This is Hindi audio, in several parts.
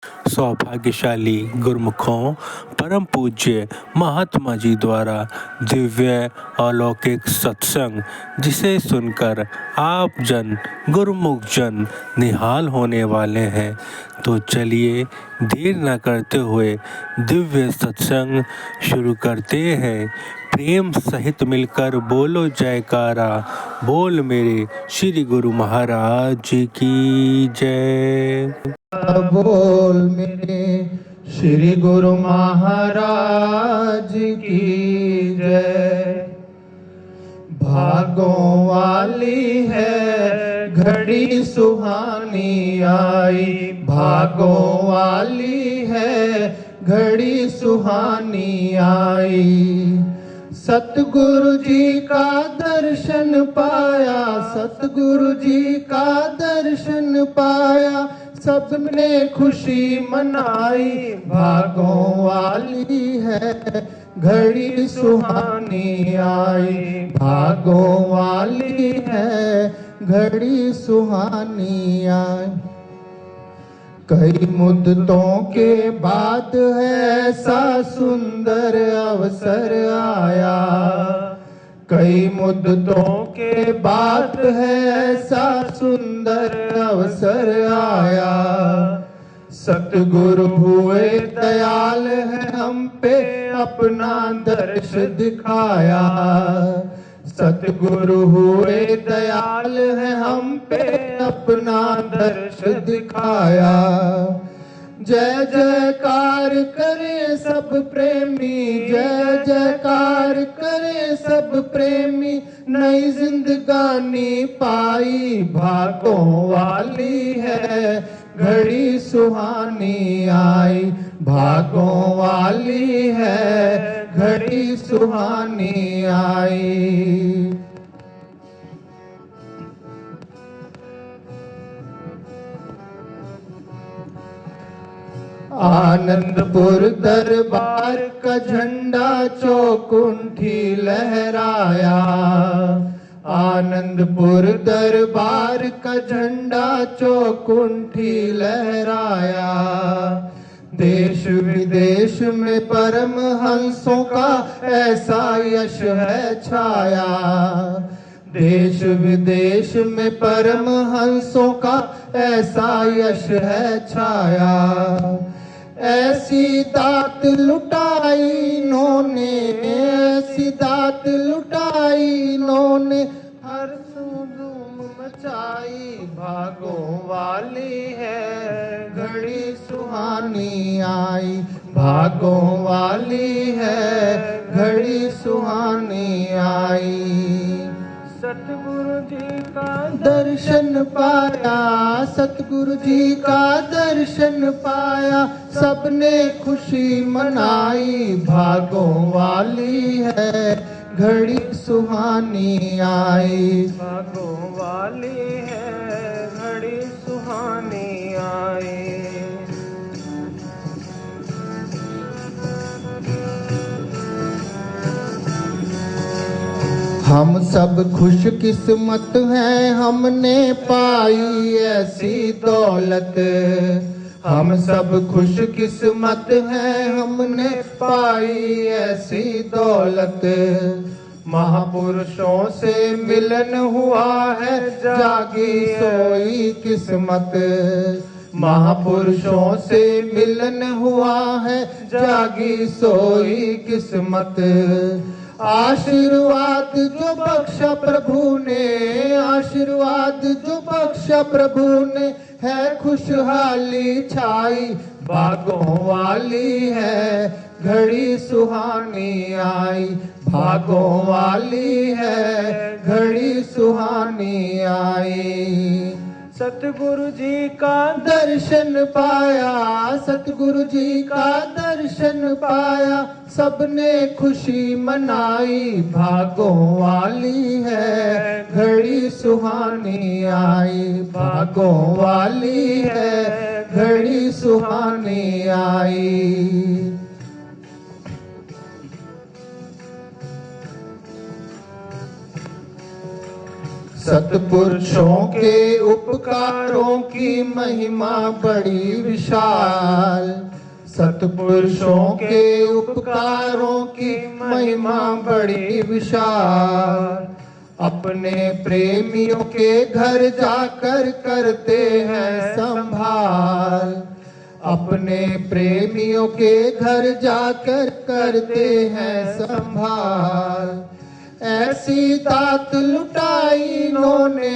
सौभाग्यशाली गुरुमुखों परम पूज्य महात्मा जी द्वारा दिव्य अलौकिक सत्संग, जिसे सुनकर आप जन गुरुमुख जन निहाल होने वाले हैं। तो चलिए देर न करते हुए दिव्य सत्संग शुरू करते हैं। प्रेम सहित मिलकर बोलो जयकारा, बोल मेरे श्री गुरु महाराज की जय। बोल मेरे श्री गुरु महाराज की जय। भागों वाली है घड़ी सुहानी आई, भागों वाली है घड़ी सुहानी आई। सतगुरु जी का दर्शन पाया, सतगुरु जी का दर्शन पाया, सबने खुशी मनाई। भागों वाली है घड़ी सुहानी आई, भागों वाली है घड़ी सुहानी आई। कई मुद्दतों के बाद ऐसा सुंदर अवसर आया, कई मुद्दतों के बाद है ऐसा सुंदर अवसर आया। सतगुरु हुए दयाल है हम पे अपना दर्श दिखाया, सतगुरु हुए दयाल है हम पे अपना दर्श दिखाया। जय जयकार करे सब प्रेमी, जय जयकार करे सब प्रेमी, नई जिंदगानी पाई। भागों वाली है घड़ी सुहानी आई, भागों वाली है घड़ी सुहानी आई। आनंदपुर दरबार का झंडा चौकुंठी लहराया, आनंदपुर दरबार का झंडा चौकुंठी लहराया। देश विदेश में परमहंसों का ऐसा यश है छाया, देश विदेश में परमहंसों का ऐसा यश है छाया। ऐसी दात लुटाई इन्होंने, ऐसी दात लुटाई इन्होंने, हर धूम मचाई। भागों वाली है घड़ी सुहानी आई, भागों वाली है घड़ी सुहानी आई। सतगुरु जी का दर्शन पाया, सतगुरु जी का दर्शन पाया, सबने खुशी मनाई। भागों वाली है घड़ी सुहानी आई, भागों वाली है घड़ी सुहानी आई। हम सब खुश किस्मत हैं, हमने पाई ऐसी दौलत। हम सब खुश किस्मत हैं, हमने पाई ऐसी दौलत। महापुरुषों से मिलन हुआ है, जागी सोई किस्मत। महापुरुषों से मिलन हुआ है, जागी सोई किस्मत। आशीर्वाद जो बख्शा प्रभु ने, आशीर्वाद जो बख्शा प्रभु ने, है खुशहाली छाई। भागों वाली है घड़ी सुहानी आई, भागों वाली है घड़ी सुहानी आई। सतगुरु जी का दर्शन पाया, सतगुरु जी का दर्शन पाया, सबने खुशी मनाई। भागों वाली है घड़ी सुहानी आई, भागों वाली है घड़ी सुहानी आई। सतपुरुषों के उपकारों की महिमा बड़ी विशाल। सतपुरुषों के उपकारों की महिमा बड़ी विशाल। अपने प्रेमियों के घर जाकर करते हैं संभाल। अपने प्रेमियों के घर जाकर करते हैं संभाल। ऐसी दात लुटाई इन्होंने,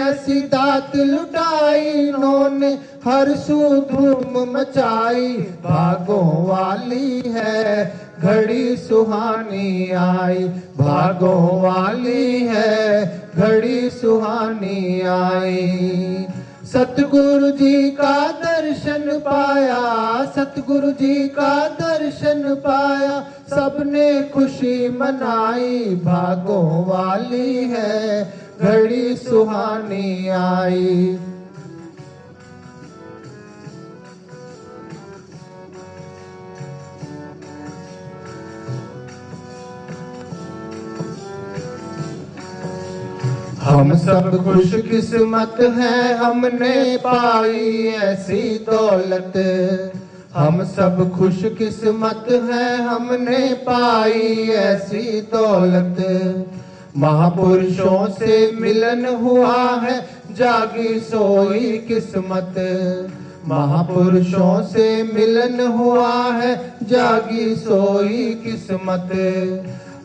ऐसी दात लुटाई इन्होंने, हर सू धूम मचाई। भागों वाली है घड़ी सुहानी आई। भागों वाली है घड़ी सुहानी आई। सतगुरु जी का दर्शन पाया, सतगुरु जी का दर्शन पाया, सबने खुशी मनाई। भागों वाली है घड़ी सुहानी आई। हम सब खुश किस्मत हैं, हमने पाई ऐसी दौलत। हम सब खुश किस्मत हैं, हमने पाई ऐसी दौलत। महापुरुषों से मिलन हुआ है, जागी सोई किस्मत। महापुरुषों से मिलन हुआ है, जागी सोई किस्मत।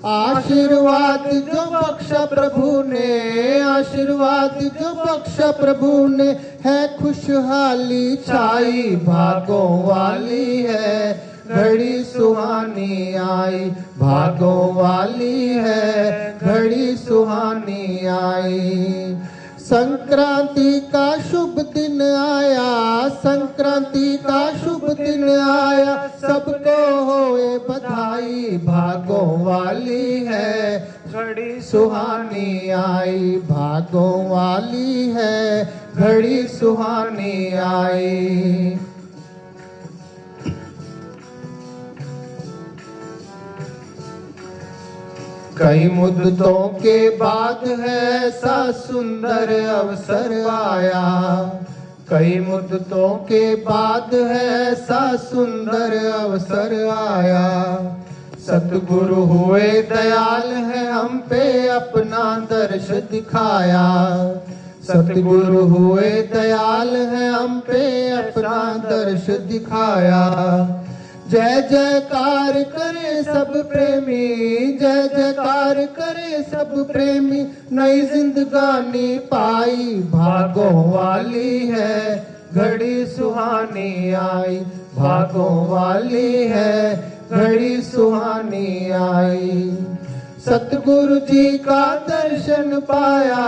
आशीर्वाद जो बख्शा प्रभु ने, आशीर्वाद जो बख्शा प्रभु ने, है खुशहाली छाई। भागों वाली है घड़ी सुहानी आई। भागों वाली है घड़ी सुहानी आई। संक्रांति का शुभ दिन आया, संक्रांति का शुभ दिन आया, सबको होए बधाई। भागों वाली है घड़ी सुहानी आई। भागों वाली है घड़ी सुहानी आई। कई मुद्दतों के बाद है ऐसा सुंदर अवसर आया। कई मुद्दतों के बाद है ऐसा सुंदर अवसर आया। सतगुरु हुए दयाल है, हम पे अपना दर्श दिखाया। सतगुरु हुए दयाल है, हम पे अपना दर्श दिखाया। जय जयकार करे सब प्रेमी, जय जयकार करे सब प्रेमी, नई जिंदगानी पाई। भागों वाली है घड़ी सुहानी आई। भागों वाली है घड़ी सुहानी आई। सतगुरु जी का दर्शन पाया,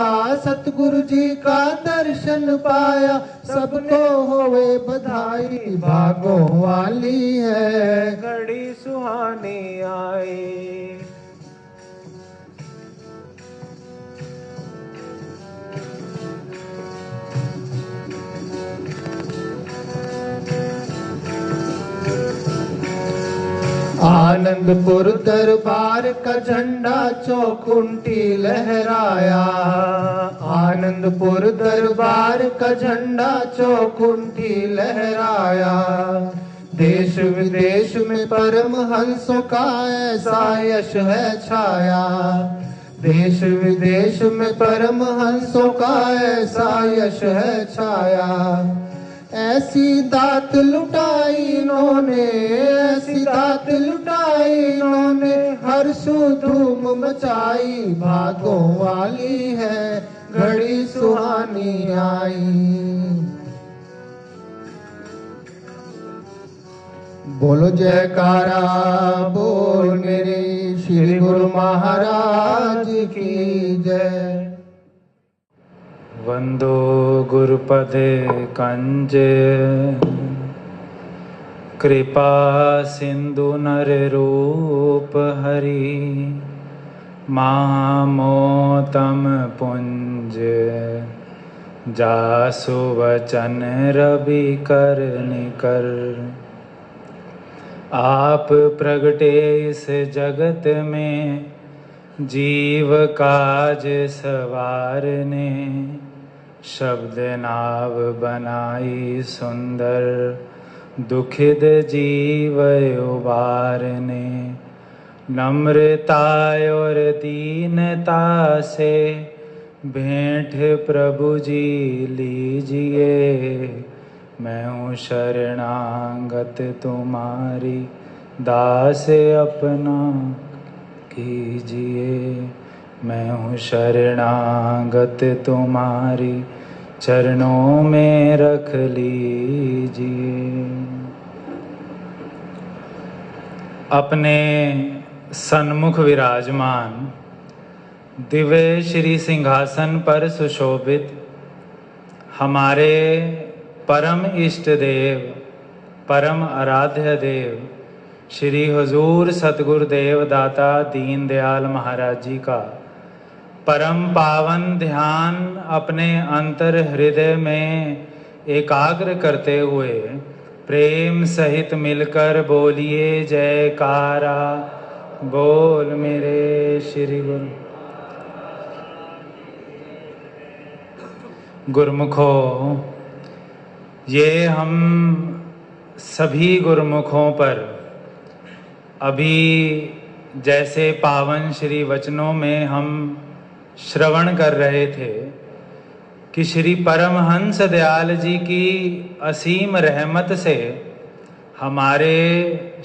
सतगुरु जी का दर्शन पाया, सबको होवे बधाई। भागों वाली है घड़ी सुहानी आई। आनंदपुर दरबार का झंडा चौखुंटी लहराया। आनंदपुर दरबार का झंडा चौखुंटी लहराया। देश विदेश में परमहंसों का ऐसा यश है छाया। देश विदेश में परमहंसों का ऐसा यश है छाया। ऐसी दात लुटाई इन्होंने, ऐसी दात लुटाई इन्होंने, हर सू धूम मचाई। भागों वाली है घड़ी सुहानी आई। बोलो जयकारा बोल मेरे श्री गुरु महाराज की जय। वंदो गुरुपदे कंज कृपा सिंधु नर रूप हरि महामोतम पुंज जासु वचन रवि कर निकर। आप प्रगटे इस जगत में जीव काज सवारने, शब्द नाव बनाई सुंदर, दुखिद जीव उबारने। नम्रता और दीनता से भेंट प्रभु जी लीजिए, मैं हूँ शरणागत तुम्हारी, दास अपना कीजिए। मैं हूँ शरणागत तुम्हारी, चरणों में रख लीजिए। अपने सन्मुख विराजमान दिव्य श्री सिंहासन पर सुशोभित हमारे परम इष्ट देव, परम आराध्य देव श्री हुजूर सतगुरुदेव दाता दीन दयाल महाराज जी का परम पावन ध्यान अपने अंतर हृदय में एकाग्र करते हुए प्रेम सहित मिलकर बोलिए जयकारा। बोल मेरे श्री गुरु। गुरुमुखों, ये हम सभी गुरुमुखों पर अभी जैसे पावन श्री वचनों में हम श्रवण कर रहे थे कि श्री परमहंस दयाल जी की असीम रहमत से हमारे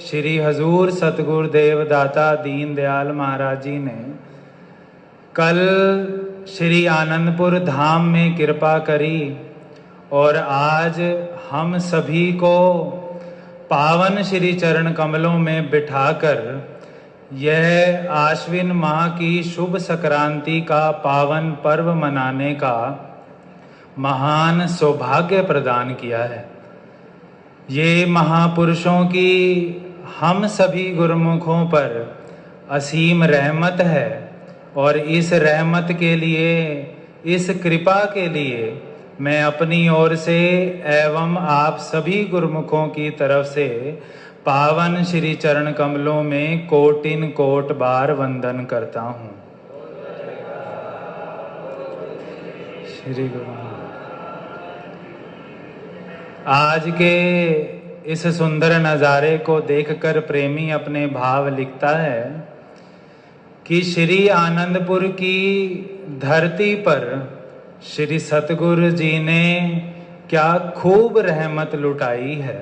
श्री हजूर सतगुरुदेव दाता दीन दयाल महाराज जी ने कल श्री आनंदपुर धाम में कृपा करी और आज हम सभी को पावन श्री चरण कमलों में बिठाकर यह आश्विन माह की शुभ संक्रांति का पावन पर्व मनाने का महान सौभाग्य प्रदान किया है। ये महापुरुषों की हम सभी गुरुमुखों पर असीम रहमत है और इस रहमत के लिए, इस कृपा के लिए मैं अपनी ओर से एवं आप सभी गुरुमुखों की तरफ से पावन श्री चरण कमलों में कोटिन कोट बार वंदन करता हूँ। श्री गुरु। आज के इस सुंदर नज़ारे को देखकर प्रेमी अपने भाव लिखता है कि श्री आनंदपुर की धरती पर श्री सतगुरु जी ने क्या खूब रहमत लुटाई है।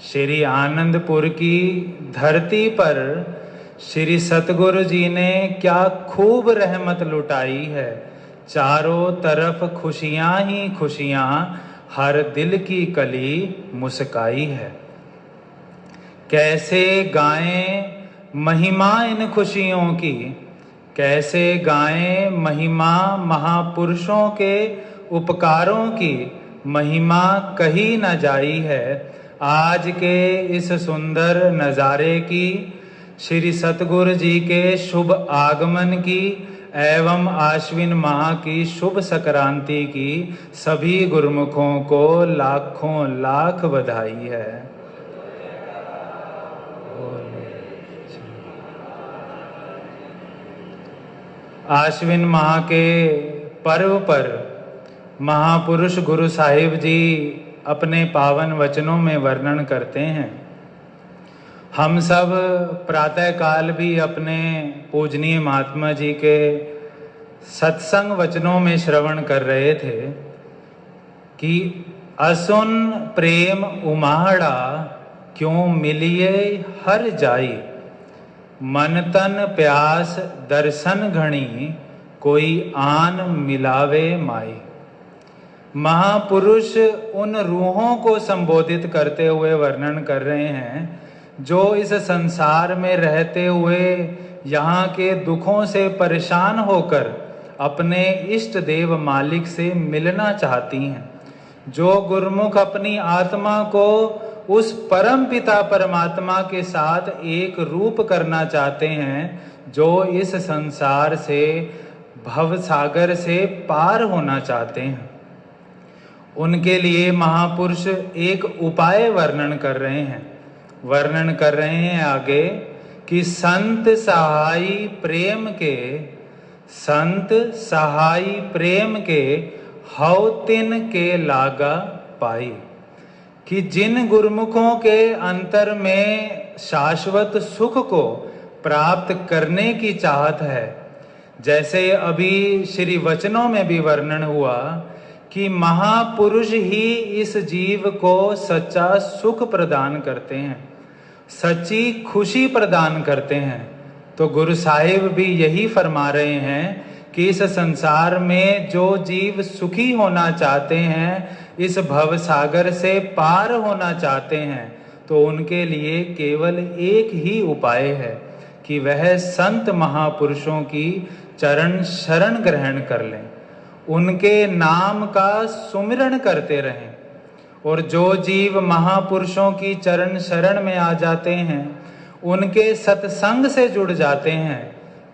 श्री आनंदपुर की धरती पर श्री सतगुरु जी ने क्या खूब रहमत लुटाई है। चारों तरफ खुशियां ही खुशियां, हर दिल की कली मुस्काई है। कैसे गाएं महिमा इन खुशियों की, कैसे गाएं महिमा महापुरुषों के उपकारों की, महिमा कही न जाई है। आज के इस सुंदर नज़ारे की, श्री सतगुरु जी के शुभ आगमन की एवं आश्विन माह की शुभ संक्रांति की सभी गुरुमुखों को लाखों लाख बधाई है। आश्विन माह के पर्व पर महापुरुष गुरु साहिब जी अपने पावन वचनों में वर्णन करते हैं। हम सब प्रातः काल भी अपने पूजनीय महात्मा जी के सत्संग वचनों में श्रवण कर रहे थे कि असुन प्रेम उमाड़ा, क्यों मिलिए हर जाई, मन तन प्यास दर्शन घणी, कोई आन मिलावे माई। महापुरुष उन रूहों को संबोधित करते हुए वर्णन कर रहे हैं जो इस संसार में रहते हुए यहाँ के दुखों से परेशान होकर अपने इष्ट देव मालिक से मिलना चाहती हैं। जो गुरुमुख अपनी आत्मा को उस परम पिता परमात्मा के साथ एक रूप करना चाहते हैं, जो इस संसार से भव सागर से पार होना चाहते हैं, उनके लिए महापुरुष एक उपाय वर्णन कर रहे हैं। वर्णन कर रहे हैं आगे कि संत सहाई प्रेम के हौ तिन के लागा पाई। कि जिन गुरुमुखों के अंतर में शाश्वत सुख को प्राप्त करने की चाहत है, जैसे अभी श्री वचनों में भी वर्णन हुआ कि महापुरुष ही इस जीव को सच्चा सुख प्रदान करते हैं, सच्ची खुशी प्रदान करते हैं। तो गुरु साहिब भी यही फरमा रहे हैं कि इस संसार में जो जीव सुखी होना चाहते हैं, इस भव सागर से पार होना चाहते हैं, तो उनके लिए केवल एक ही उपाय है कि वह संत महापुरुषों की चरण शरण ग्रहण कर लें, उनके नाम का सुमिरन करते रहें। और जो जीव महापुरुषों की चरण शरण में आ जाते हैं, उनके सत्संग से जुड़ जाते हैं,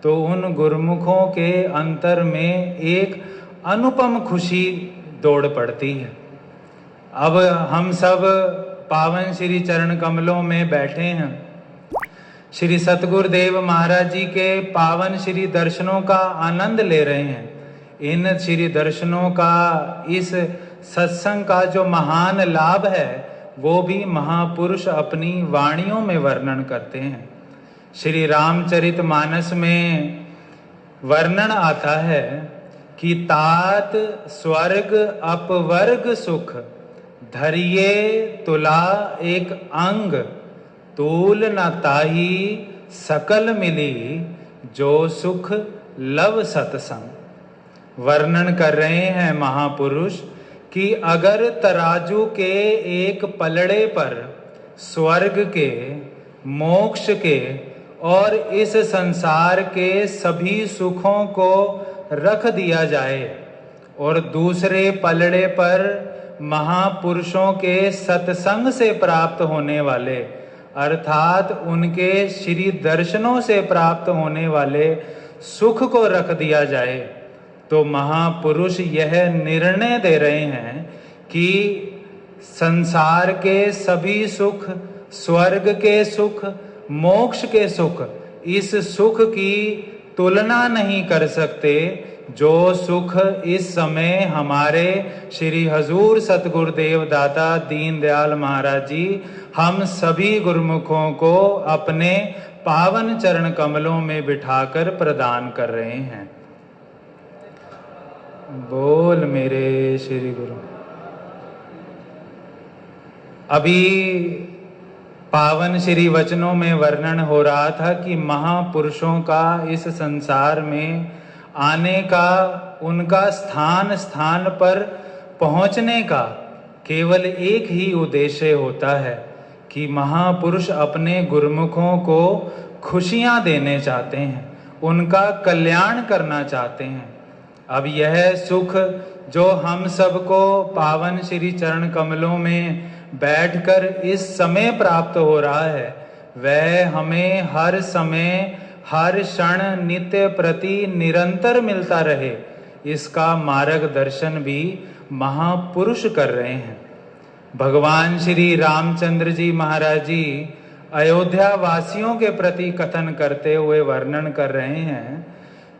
तो उन गुरुमुखों के अंतर में एक अनुपम खुशी दौड़ पड़ती है। अब हम सब पावन श्री चरण कमलों में बैठे हैं, श्री सतगुरुदेव महाराज जी के पावन श्री दर्शनों का आनंद ले रहे हैं। इन श्री दर्शनों का, इस सत्संग का जो महान लाभ है, वो भी महापुरुष अपनी वाणियों में वर्णन करते हैं। श्री रामचरित मानस में वर्णन आता है कि तात स्वर्ग अपवर्ग सुख धरिये तुला एक अंग, तूल न ताही सकल मिली जो सुख लव सतसंग। वर्णन कर रहे हैं महापुरुष कि अगर तराजू के एक पलड़े पर स्वर्ग के, मोक्ष के और इस संसार के सभी सुखों को रख दिया जाए और दूसरे पलड़े पर महापुरुषों के सत्संग से प्राप्त होने वाले, अर्थात उनके श्री दर्शनों से प्राप्त होने वाले सुख को रख दिया जाए, तो महापुरुष यह निर्णय दे रहे हैं कि संसार के सभी सुख, स्वर्ग के सुख, मोक्ष के सुख, इस सुख की तुलना नहीं कर सकते जो सुख इस समय हमारे श्री हजूर सतगुरुदेव दाता दीन दयाल महाराज जी हम सभी गुरुमुखों को अपने पावन चरण कमलों में बिठाकर प्रदान कर रहे हैं। बोल मेरे श्री गुरु। अभी पावन श्री वचनों में वर्णन हो रहा था कि महापुरुषों का इस संसार में आने का, उनका स्थान स्थान पर पहुंचने का केवल एक ही उद्देश्य होता है कि महापुरुष अपने गुरुमुखों को खुशियां देने चाहते हैं, उनका कल्याण करना चाहते हैं। अब यह सुख जो हम सबको पावन श्री चरण कमलों में बैठकर इस समय प्राप्त हो रहा है, वह हमें हर समय, हर क्षण, नित्य प्रति निरंतर मिलता रहे, इसका मार्गदर्शन भी महापुरुष कर रहे हैं। भगवान श्री रामचंद्र जी महाराज जी अयोध्या वासियों के प्रति कथन करते हुए वर्णन कर रहे हैं,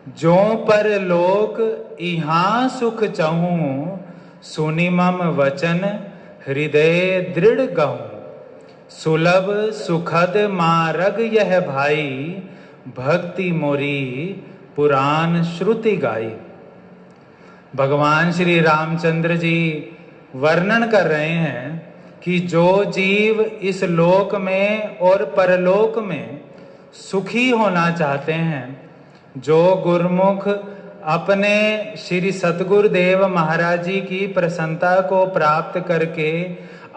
जो पर लोक इहाँ सुख चहूं, सुनिमम वचन हृदय दृढ़ गहूं, सुलभ सुखद मार्ग यह भाई, भक्ति मोरी पुराण श्रुति गाई। भगवान श्री रामचंद्र जी वर्णन कर रहे हैं कि जो जीव इस लोक में और परलोक में सुखी होना चाहते हैं, जो गुरुमुख अपने श्री सतगुरुदेव महाराज जी की प्रसन्नता को प्राप्त करके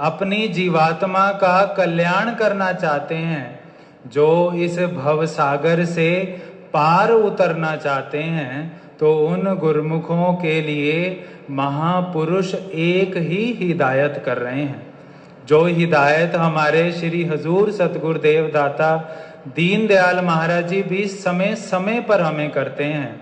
अपनी जीवात्मा का कल्याण करना चाहते हैं, जो इस भव सागर से पार उतरना चाहते हैं, तो उन गुरुमुखों के लिए महापुरुष एक ही हिदायत कर रहे हैं। जो हिदायत हमारे श्री हजूर सतगुरुदेव दाता दीन दयाल महाराज जी भी समय समय पर हमें करते हैं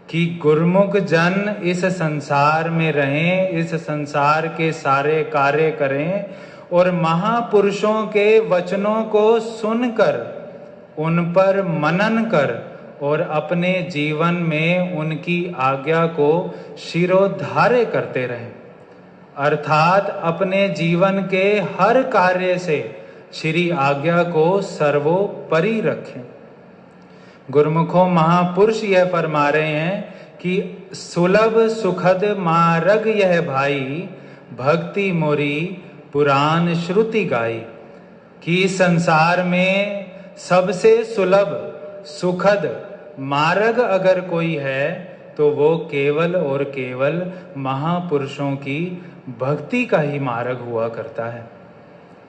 कि गुरुमुख जन इस संसार में रहें, इस संसार के सारे कार्य करें और महापुरुषों के वचनों को सुनकर उन पर मनन कर और अपने जीवन में उनकी आज्ञा को शिरोधार्य करते रहें, अर्थात अपने जीवन के हर कार्य से श्री आज्ञा को सर्वोपरि रखें। गुरुमुखों, महापुरुष यह फरमा रहे हैं कि सुलभ सुखद मार्ग यह भाई, भक्ति मोरी पुराण श्रुति गाई। कि संसार में सबसे सुलभ सुखद मार्ग अगर कोई है तो वो केवल और केवल महापुरुषों की भक्ति का ही मार्ग हुआ करता है।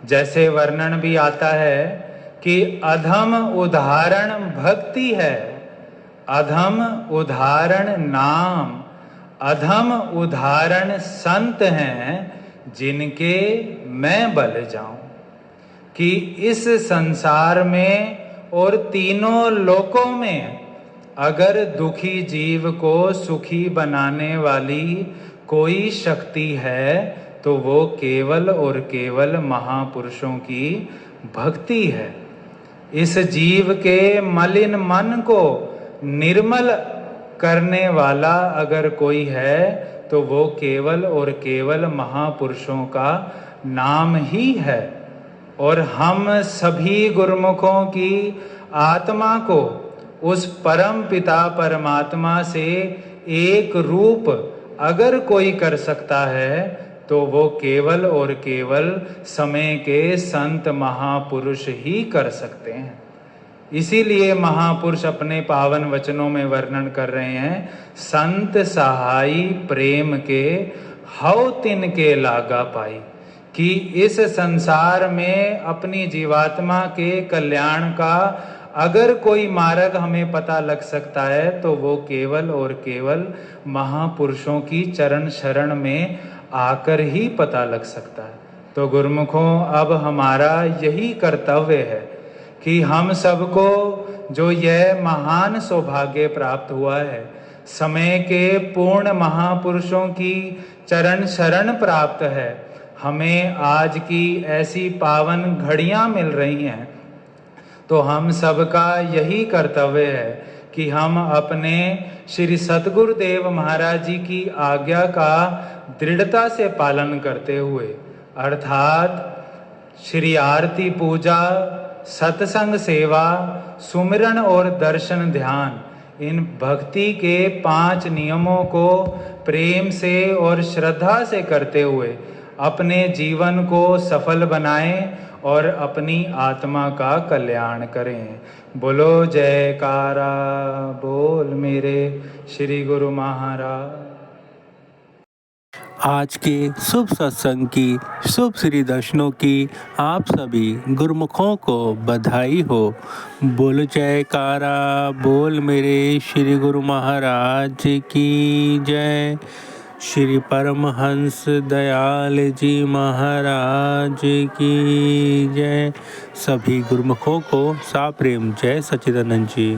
जैसे वर्णन भी आता है कि अधम उदाहरण भक्ति है, अधम उदाहरण नाम, अधम उदाहरण संत हैं जिनके मैं बल जाऊं। कि इस संसार में और तीनों लोकों में अगर दुखी जीव को सुखी बनाने वाली कोई शक्ति है तो वो केवल और केवल महापुरुषों की भक्ति है। इस जीव के मलिन मन को निर्मल करने वाला अगर कोई है तो वो केवल और केवल महापुरुषों का नाम ही है। और हम सभी गुरुमुखों की आत्मा को उस परम पिता परमात्मा से एक रूप अगर कोई कर सकता है तो वो केवल और केवल समय के संत महापुरुष ही कर सकते हैं। इसीलिए महापुरुष अपने पावन वचनों में वर्णन कर रहे हैं, संत सहाई प्रेम के हव तिन के लागा पाई। कि इस संसार में अपनी जीवात्मा के कल्याण का अगर कोई मार्ग हमें पता लग सकता है तो वो केवल और केवल महापुरुषों की चरण शरण में आकर ही पता लग सकता है। तो गुरुमुखों, अब हमारा यही कर्तव्य है कि हम सबको जो यह महान सौभाग्य प्राप्त हुआ है, समय के पूर्ण महापुरुषों की चरण शरण प्राप्त है, हमें आज की ऐसी पावन घड़ियां मिल रही हैं, तो हम सबका यही कर्तव्य है कि हम अपने श्री सतगुरुदेव महाराज जी की आज्ञा का दृढ़ता से पालन करते हुए, अर्थात श्री आरती पूजा, सत्संग सेवा, सुमिरन और दर्शन ध्यान, इन भक्ति के 5 नियमों को प्रेम से और श्रद्धा से करते हुए अपने जीवन को सफल बनाएं और अपनी आत्मा का कल्याण करें। बोलो जयकारा बोल मेरे श्री गुरु महाराज। आज के शुभ सत्संग की, शुभ श्री दर्शनों की आप सभी गुरुमुखों को बधाई हो। बोल जयकारा बोल मेरे श्री गुरु महाराज की जय। श्री परमहंस दयाल जी महाराज की जय। सभी गुरुमुखों को साप्रेम जय सच्चिदानंद जी।